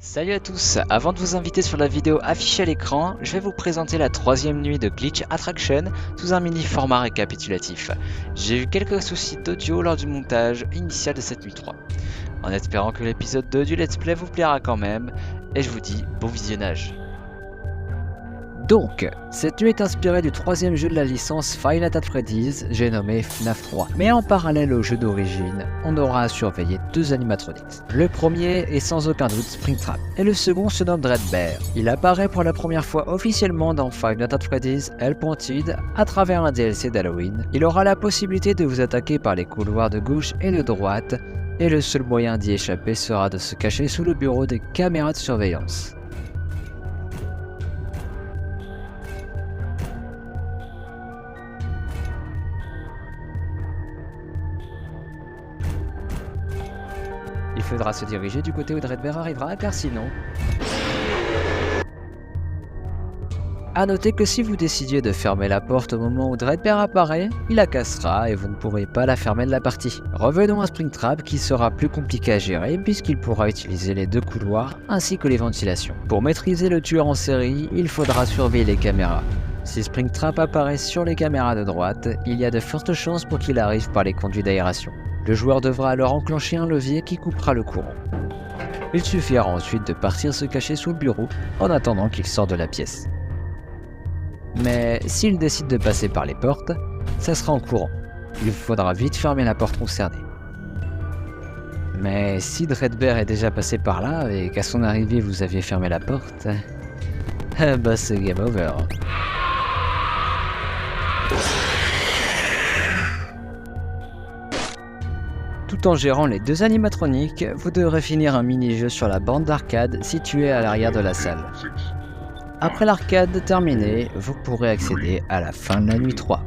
Salut à tous, avant de vous inviter sur la vidéo affichée à l'écran, je vais vous présenter la troisième nuit de Glitch Attraction sous un mini format récapitulatif. J'ai eu quelques soucis d'audio lors du montage initial de cette nuit 3. En espérant que l'épisode 2 du let's play vous plaira quand même, et je vous dis bon visionnage. Donc, cette nuit est inspirée du troisième jeu de la licence Five Nights at Freddy's, j'ai nommé FNAF 3. Mais en parallèle au jeu d'origine, on aura à surveiller deux animatronics. Le premier est sans aucun doute Springtrap, et le second se nomme Dreadbear. Il apparaît pour la première fois officiellement dans Five Nights at Freddy's Hellpointed à travers un DLC d'Halloween. Il aura la possibilité de vous attaquer par les couloirs de gauche et de droite, et le seul moyen d'y échapper sera de se cacher sous le bureau des caméras de surveillance. Il faudra se diriger du côté où Dreadbear arrivera, car sinon... A noter que si vous décidiez de fermer la porte au moment où Dreadbear apparaît, il la cassera et vous ne pourrez pas la fermer de la partie. Revenons à Springtrap qui sera plus compliqué à gérer puisqu'il pourra utiliser les deux couloirs ainsi que les ventilations. Pour maîtriser le tueur en série, il faudra surveiller les caméras. Si Springtrap apparaît sur les caméras de droite, il y a de fortes chances pour qu'il arrive par les conduits d'aération. Le joueur devra alors enclencher un levier qui coupera le courant. Il suffira ensuite de partir se cacher sous le bureau en attendant qu'il sorte de la pièce. Mais s'il décide de passer par les portes, ça sera en courant. Il faudra vite fermer la porte concernée. Mais si Dreadbear est déjà passé par là et qu'à son arrivée vous aviez fermé la porte, bah c'est game over. Tout en gérant les deux animatroniques, vous devrez finir un mini-jeu sur la bande d'arcade située à l'arrière de la salle. Après l'arcade terminée, vous pourrez accéder à la fin de la nuit 3.